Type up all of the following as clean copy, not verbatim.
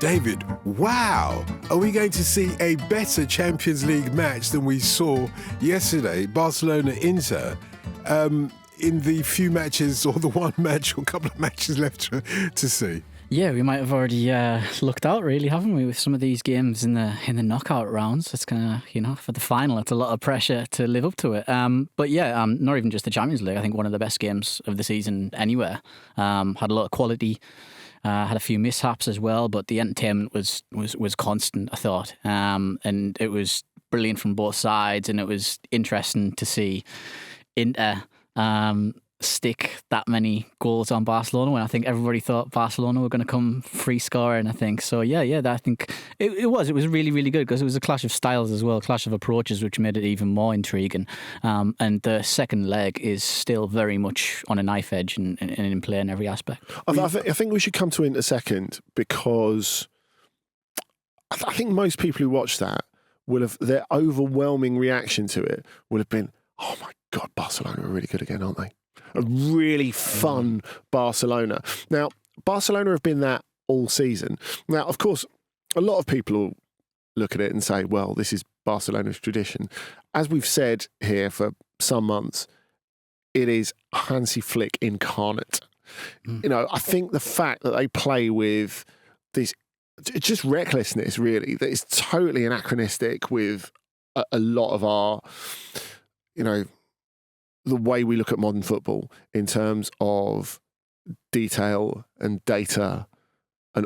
David, wow! Are we going to see a better Champions League match than we saw yesterday, Barcelona Inter, in the few matches or the one match or couple of matches left to see? Yeah, we might have already looked out, really, haven't we, with some of these games in the knockout rounds. It's kind of, for the final, it's a lot of pressure to live up to it. But yeah, not even just the Champions League. I think one of the best games of the season anywhere. Had a lot of quality. Had a few mishaps as well, but the entertainment was constant, I thought. And it was brilliant from both sides, and it was interesting to see Inter stick that many goals on Barcelona when I think everybody thought Barcelona were going to come free scoring, I think. So yeah, I think it was really, really good because it was a clash of styles as well, a clash of approaches, which made it even more intriguing. And the second leg is still very much on a knife edge and in play in every aspect. I think we should come to Inter second because I think most people who watch that will have, their overwhelming reaction to it will have been, oh my God, Barcelona are really good again, aren't they? A really fun Barcelona. Now, Barcelona have been that all season. Now, of course, a lot of people will look at it and say, well, this is Barcelona's tradition. As we've said here for some months, it is Hansi Flick incarnate. I think the fact that they play with this, it's just recklessness, really, that is totally anachronistic with a lot of our, the way we look at modern football in terms of detail and data and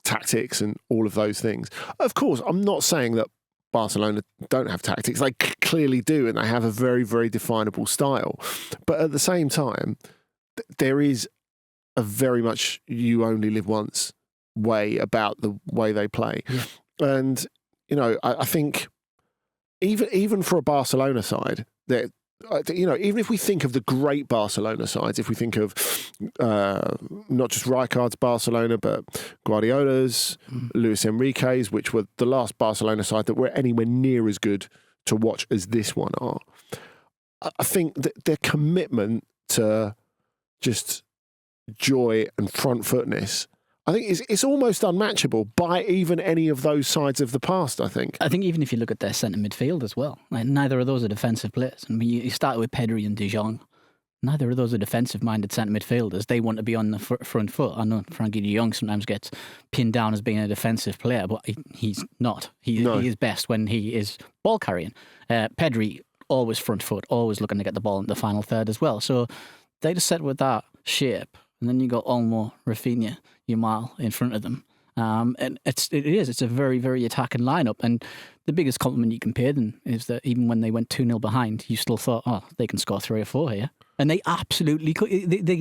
tactics and all of those things. Of course, I'm not saying that Barcelona don't have tactics. They clearly do, and they have a very, very definable style. But at the same time, there is a very much you only live once way about the way they play. Yeah. And, I think even for a Barcelona side, that even if we think of the great Barcelona sides, if we think of not just Rijkaard's Barcelona, but Guardiola's, Luis Enrique's, which were the last Barcelona side that were anywhere near as good to watch as this one are, I think that their commitment to just joy and front footness, I think it's almost unmatchable by even any of those sides of the past, I think. I think even if you look at their centre midfield as well, neither of those are defensive players. I mean, you start with Pedri and De Jong. Neither of those are defensive-minded centre midfielders. They want to be on the front foot. I know Frankie De Jong sometimes gets pinned down as being a defensive player, but he's not. He is best when he is ball carrying. Pedri, always front foot, always looking to get the ball in the final third as well. So they just set with that shape. And then you got Olmo, Rafinha, Yamal in front of them. And it's a very, very attacking lineup. And the biggest compliment you can pay them is that even when they went 2-0 behind, you still thought, oh, they can score 3 or 4 here. And they absolutely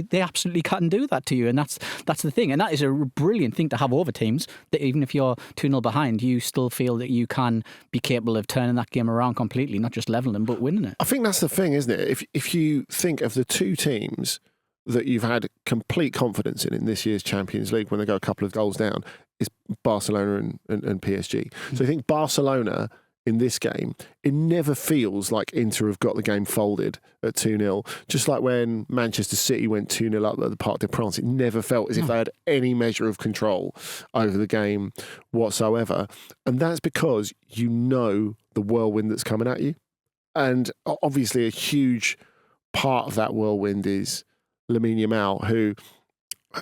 they absolutely can do that to you. And that's the thing. And that is a brilliant thing to have over teams, that even if you're 2-0 behind, you still feel that you can be capable of turning that game around completely, not just leveling them, but winning it. I think that's the thing, isn't it? If you think of the two teams that you've had complete confidence in this year's Champions League when they go a couple of goals down, is Barcelona and PSG. So I think Barcelona in this game, it never feels like Inter have got the game folded at 2-0. Just like when Manchester City went 2-0 up at the Parc des Princes, it never felt as if they had any measure of control over the game whatsoever. And that's because the whirlwind that's coming at you. And obviously a huge part of that whirlwind is Lamine Yamal, who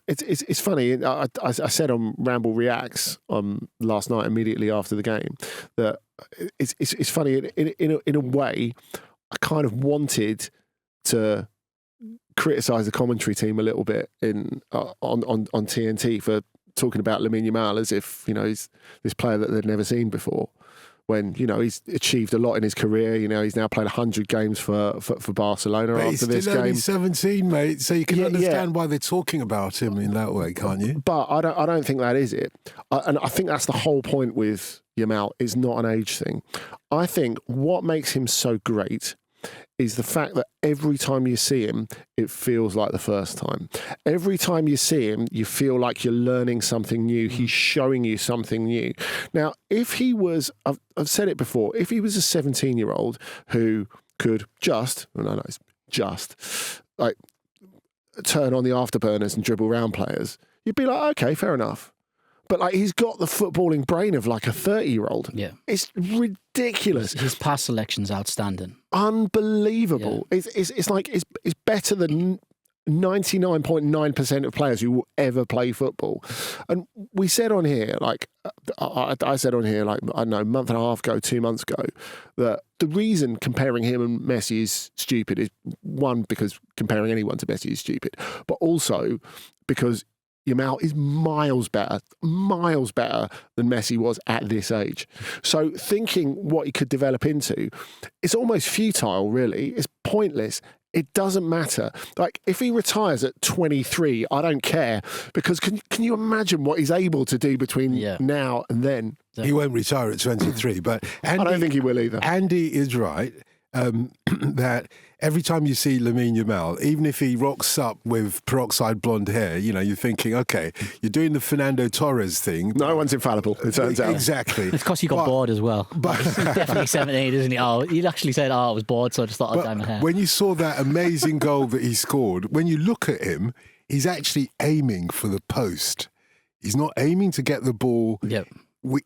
it's funny. I said on Ramble Reacts last night immediately after the game that it's funny in a way. I kind of wanted to criticise the commentary team a little bit on TNT for talking about Lamine Yamal as if he's this player that they'd never seen before. When he's achieved a lot in his career, he's now played 100 games for Barcelona but after this game. He's still only 17, mate. So you can understand why they're talking about him in that way, can't you? But I don't think that is it, and I think that's the whole point with Yamal. It's not an age thing. I think what makes him so great is the fact that every time you see him, it feels like the first time. Every time you see him, you feel like you're learning something new. He's showing you something new. Now, if he was, I've said it before, if he was a 17-year-old who could just like turn on the afterburners and dribble around players, you'd be like, okay, fair enough. but like he's got the footballing brain of like a 30-year-old. Yeah. It's ridiculous. His pass selection's outstanding. Unbelievable. Yeah. It's like it's better than 99.9% of players who will ever play football. And we said on here, like I said on here, like I don't know, a month and a half ago, 2 months ago, that the reason comparing him and Messi is stupid is, one, because comparing anyone to Messi is stupid, but also because Yamal is miles better than Messi was at this age. So thinking what he could develop into, it's almost futile, really. It's pointless. It doesn't matter. Like, if he retires at 23, I don't care, because can you imagine what he's able to do between now and then? He won't retire at 23, but Andy, I don't think he will either. Andy is right that every time you see Lamine Yamal, even if he rocks up with peroxide blonde hair, you're thinking, okay, you're doing the Fernando Torres thing. No one's infallible, it turns out. Exactly. It's because you got bored as well. But He's definitely 17, isn't he? Oh, you actually said, I was bored, so I just thought I'd dye my hair. when you saw that amazing goal that he scored, when you look at him, he's actually aiming for the post. He's not aiming to get the ball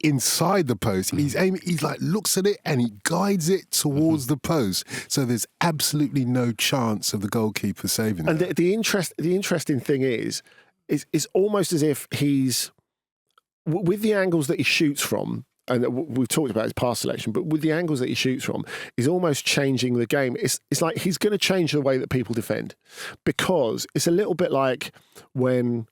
inside the post. He's aiming. He's like looks at it and he guides it towards the post. So there's absolutely no chance of the goalkeeper saving And that. the interesting thing is almost as if he's, with the angles that he shoots from, and we've talked about his pass selection, but with the angles that he shoots from, he's almost changing the game. It's like he's going to change the way that people defend, because it's a little bit like when,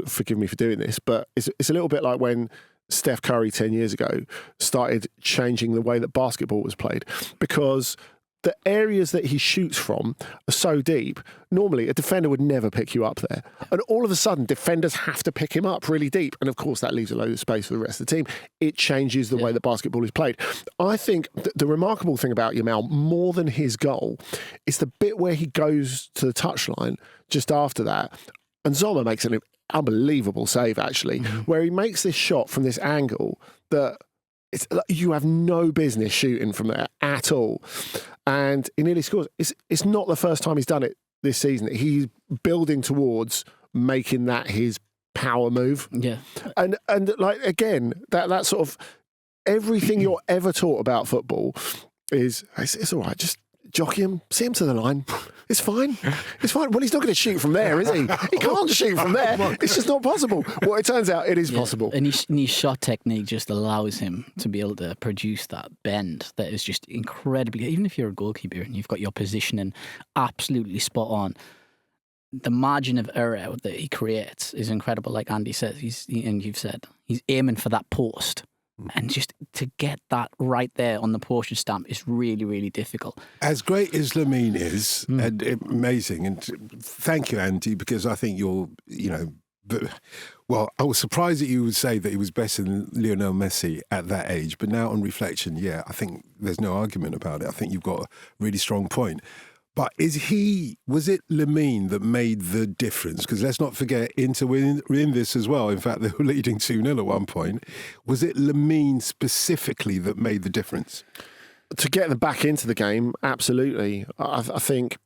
forgive me for doing this, but it's a little bit like when Steph Curry 10 years ago started changing the way that basketball was played, because the areas that he shoots from are so deep. Normally, a defender would never pick you up there. And all of a sudden, defenders have to pick him up really deep. And of course, that leaves a load of space for the rest of the team. It changes the way that basketball is played. I think the remarkable thing about Yamal, more than his goal, is the bit where he goes to the touchline just after that. And Zomer makes an unbelievable save, actually, where he makes this shot from this angle that you have no business shooting from there at all. And he nearly scores. It's not the first time he's done it this season. He's building towards making that his power move. Yeah. And like, again, that sort of everything you're ever taught about football is, it's all right, just jockey him, see him to the line. It's fine. It's fine. Well, he's not going to shoot from there, is he? He can't shoot from there. It's just not possible. Well, it turns out it is possible. And his shot technique just allows him to be able to produce that bend that is just incredibly, even if you're a goalkeeper and you've got your positioning absolutely spot on, the margin of error that he creates is incredible. Like Andy says, and you've said, he's aiming for that post. And just to get that right there on the postage stamp is really, really difficult. As great as Lamine is, and amazing, and thank you, Andy, because I think you're, well, I was surprised that you would say that he was better than Lionel Messi at that age, but now on reflection, I think there's no argument about it. I think you've got a really strong point. But was it Lamine that made the difference? Because let's not forget, Inter were in this as well. In fact, they were leading 2-0 at one point. Was it Lamine specifically that made the difference? To get them back into the game, absolutely. I think,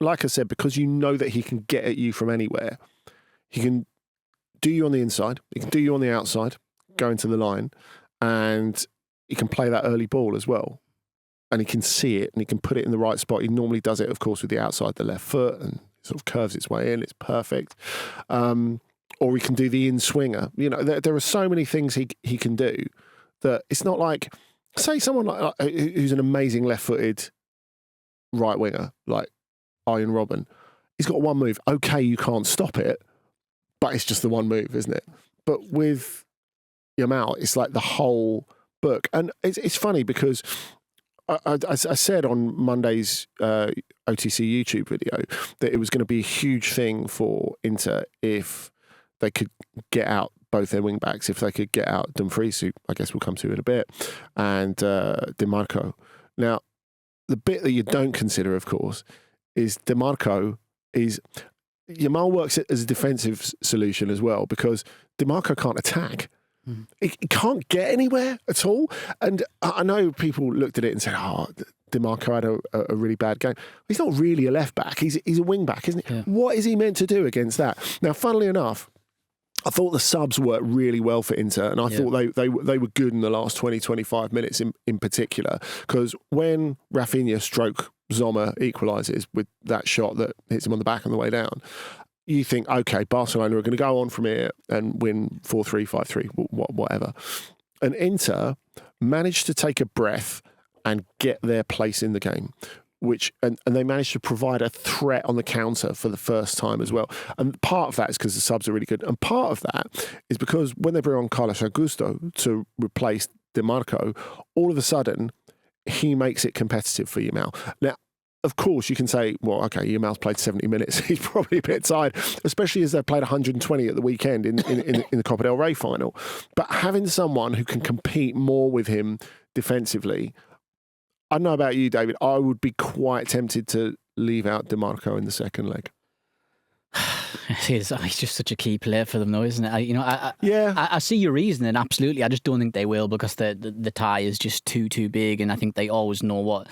like I said, because you know that he can get at you from anywhere, he can do you on the inside, he can do you on the outside, go into the line, and he can play that early ball as well. And he can see it and he can put it in the right spot. He normally does it, of course, with the outside, the left foot, and sort of curves its way in. It's perfect. Or he can do the in-swinger. There are so many things he can do that it's not like, say someone like who's an amazing left-footed right winger, like Arjen Robben. He's got one move. Okay, you can't stop it, but it's just the one move, isn't it? But with Yamal, it's like the whole book. And it's funny because I said on Monday's OTC YouTube video that it was going to be a huge thing for Inter if they could get out both their wing backs, if they could get out Dumfries, who I guess we'll come to in a bit, and DiMarco. Now, the bit that you don't consider, of course, is DiMarco is... Yamal works as a defensive solution as well, because DiMarco can't attack. He can't get anywhere at all. And I know people looked at it and said, DiMarco had a really bad game. He's not really a left back. He's a wing back, isn't he? Yeah. What is he meant to do against that? Now, funnily enough, I thought the subs worked really well for Inter, and I thought they were good in the last 20, 25 minutes in particular, because when Rafinha stroke Sommer equalises with that shot that hits him on the back on the way down, you think, okay, Barcelona are going to go on from here and win 4-3, 5-3, whatever. And Inter managed to take a breath and get their place in the game, and they managed to provide a threat on the counter for the first time as well. And part of that is because the subs are really good. And part of that is because when they bring on Carlos Augusto to replace Di Marco, all of a sudden, he makes it competitive for Yamal. Now, of course, you can say, well, okay, Yamal's played 70 minutes. He's probably a bit tired, especially as they played 120 at the weekend in the Copa del Rey final. But having someone who can compete more with him defensively, I don't know about you, David, I would be quite tempted to leave out Di Marco in the second leg. He's just such a key player for them, though, isn't it? I see your reasoning, absolutely. I just don't think they will, because the tie is just too big, and I think they always know what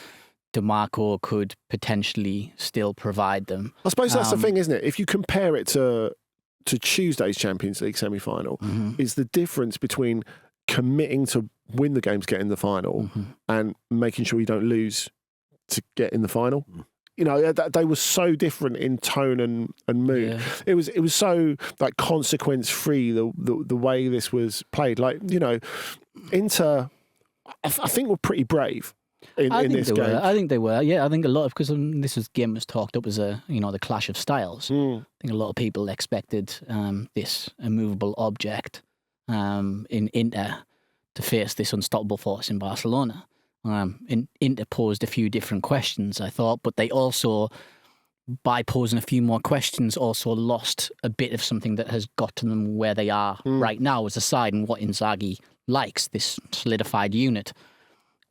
DeMarco could potentially still provide them. I suppose that's the thing, isn't it? If you compare it to Tuesday's Champions League semi-final, is the difference between committing to win the game to get in the final and making sure you don't lose to get in the final. You know, they were so different in tone and mood. Yeah. It was so like consequence free the way this was played. Like, you know, Inter, I think were pretty brave in this game. I think they were. Yeah, I think a lot of, because this game was talked up as the clash of styles. I think a lot of people expected this immovable object in Inter to face this unstoppable force in Barcelona. Inter posed a few different questions, I thought, but they also, by posing a few more questions, also lost a bit of something that has got to them where they are right now as a side, and what Inzaghi likes, this solidified unit,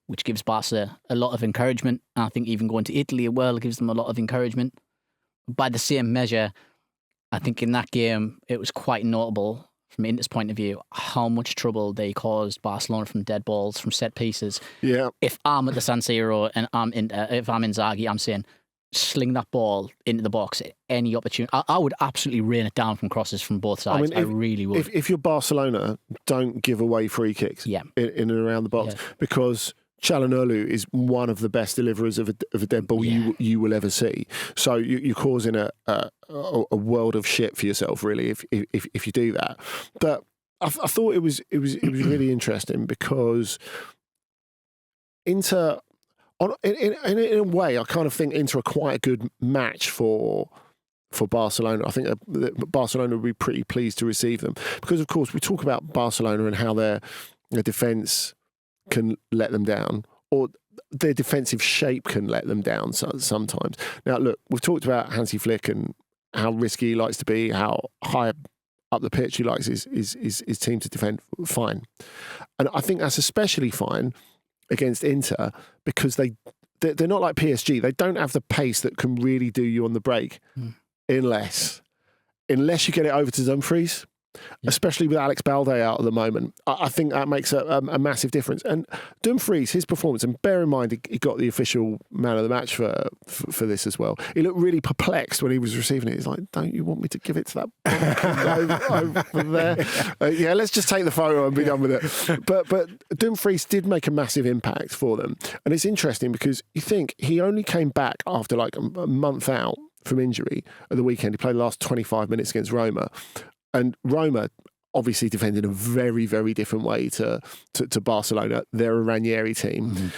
which gives Barca a lot of encouragement. I think even going to Italy as well gives them a lot of encouragement. By the same measure, I think in that game it was quite notable from Inter's point of view how much trouble they caused Barcelona from dead balls, from set pieces. Yeah. If I'm at the San Siro and if I'm Inzaghi, I'm saying sling that ball into the box at any opportunity. I would absolutely rain it down from crosses from both sides. I really would. If you're Barcelona, don't give away free kicks in and around the box, because Çalhanoğlu is one of the best deliverers of a dead ball you will ever see. So you're causing a world of shit for yourself, really, if you do that. But I thought it was really interesting, because Inter, in a way, I kind of think Inter are quite a good match for Barcelona. I think that Barcelona would be pretty pleased to receive them, because, of course, we talk about Barcelona and how their defence can let them down, or their defensive shape can let them down sometimes. Now, look, we've talked about Hansi Flick and how risky he likes to be, how high up the pitch he likes his team to defend. Fine. And I think that's especially fine against Inter, because they're not like PSG. They don't have the pace that can really do you on the break unless you get it over to Dumfries. Especially with Alex Balde out at the moment. I think that makes a massive difference. And Dumfries, his performance, and bear in mind he got the official man of the match for this as well. He looked really perplexed when he was receiving it. He's like, don't you want me to give it to that over there? Let's just take the photo and be done with it. But Dumfries did make a massive impact for them. And it's interesting because you think he only came back after like a month out from injury at the weekend. He played the last 25 minutes against Roma. And Roma obviously defended a very, very different way to Barcelona. They're a Ranieri team.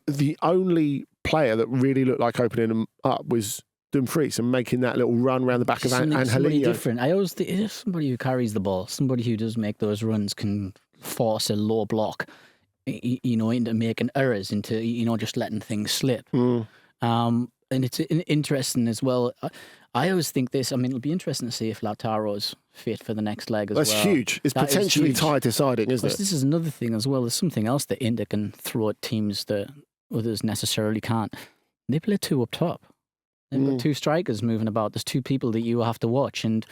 The only player that really looked like opening them up was Dumfries, and making that little run around the back of Angelino. Somebody different. I always think if somebody who carries the ball, somebody who does make those runs, can force a low block, into making errors, into just letting things slip. And it's interesting as well. I always think this. I mean, it'll be interesting to see if Lautaro's fit for the next leg as well. That's huge. It's potentially tie deciding, isn't it? This is another thing as well. There's something else that Inter can throw at teams that others necessarily can't. They play two up top. They've got two strikers moving about. There's two people that you have to watch. And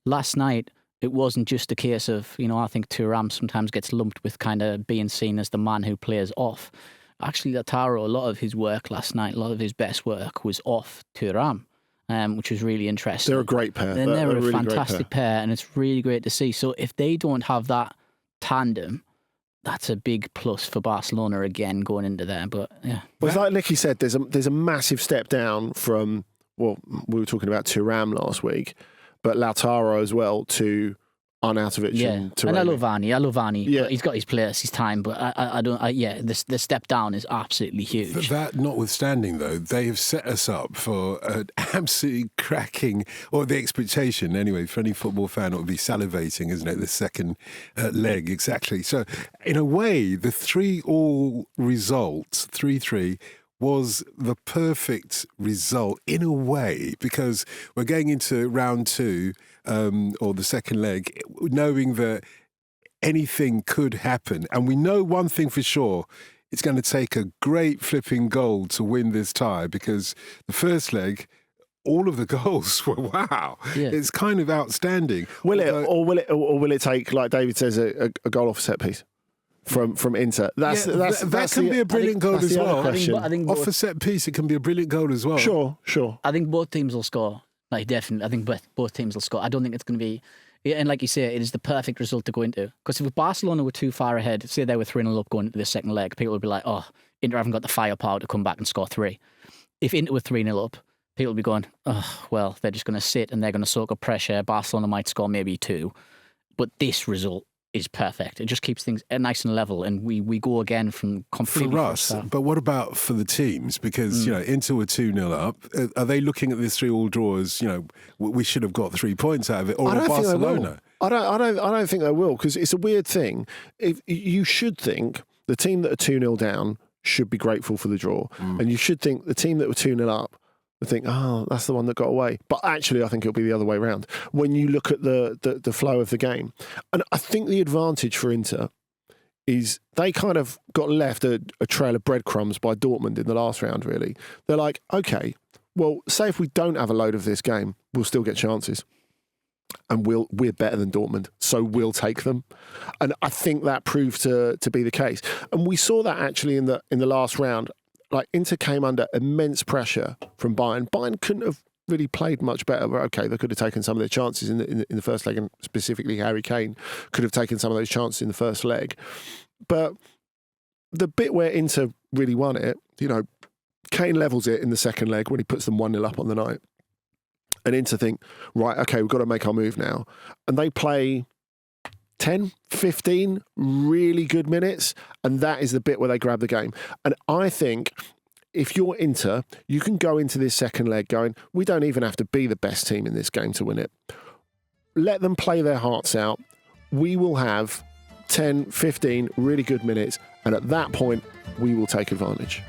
last night, it wasn't just a case of, I think Thuram sometimes gets lumped with kind of being seen as the man who plays off. Actually, Lautaro, a lot of his work last night, a lot of his best work was off Thuram. which was really interesting. They're a great pair. And they're a really fantastic pair, and it's really great to see. So if they don't have that tandem, that's a big plus for Barcelona again going into there. But yeah, well, it's like Nicky said, there's a massive step down from, well, we were talking about Thuram last week, but Lautaro as well to Arnautovic and Taremi. And I love Varney. Yeah. He's got his place, his time, but I don't. The step down is absolutely huge. But that notwithstanding, though, they have set us up for an absolutely cracking, or the expectation anyway, for any football fan, it would be salivating, isn't it? The second leg, exactly. So, in a way, the 3-3 result, 3-3, was the perfect result in a way, because we're going into round 2 or the second leg knowing that anything could happen. And we know one thing for sure, it's going to take a great flipping goal to win this tie, because the first leg, all of the goals were wow. Yeah. It's kind of outstanding. Will it take, like David says, a goal off a set piece? From Inter. That can be a brilliant goal as well. I think off a set piece, it can be a brilliant goal as well. Sure. I think both teams will score. Like, definitely. I think both teams will score. I don't think it's going to be... And like you say, it is the perfect result to go into. Because if Barcelona were too far ahead, say they were 3-0 up going into the second leg, people would be like, oh, Inter haven't got the firepower to come back and score 3. If Inter were 3-0 up, people would be going, oh, well, they're just going to sit and they're going to soak up pressure. Barcelona might score maybe 2. But this result is perfect. It just keeps things nice and level, and we go again from completely... For us, but what about for the teams? Because, Inter were 2-0 up. Are they looking at this 3-3 draw as, we should have got 3 points out of it? Or Barcelona? I don't think they will, because it's a weird thing. If you should think the team that are 2-0 down should be grateful for the draw. And you should think the team that were 2-0 up would think, oh, that's the one that got away. But actually, I think it'll be the other way around when you look at the flow of the game. And I think the advantage for Inter is they kind of got left a trail of breadcrumbs by Dortmund in the last round, really. They're like, okay, well, say if we don't have a load of this game, we'll still get chances. And we're better than Dortmund, so we'll take them. And I think that proved to be the case. And we saw that actually in the last round. Like, Inter came under immense pressure from Bayern. Bayern couldn't have really played much better. But okay, they could have taken some of their chances in the first leg, and specifically Harry Kane could have taken some of those chances in the first leg. But the bit where Inter really won it, Kane levels it in the second leg when he puts them 1-0 up on the night. And Inter think, right, okay, we've got to make our move now. And they play 10, 15 really good minutes, and that is the bit where they grab the game. And I think if you're Inter, you can go into this second leg going, we don't even have to be the best team in this game to win it. Let them play their hearts out. We will have 10, 15 really good minutes, and at that point, we will take advantage.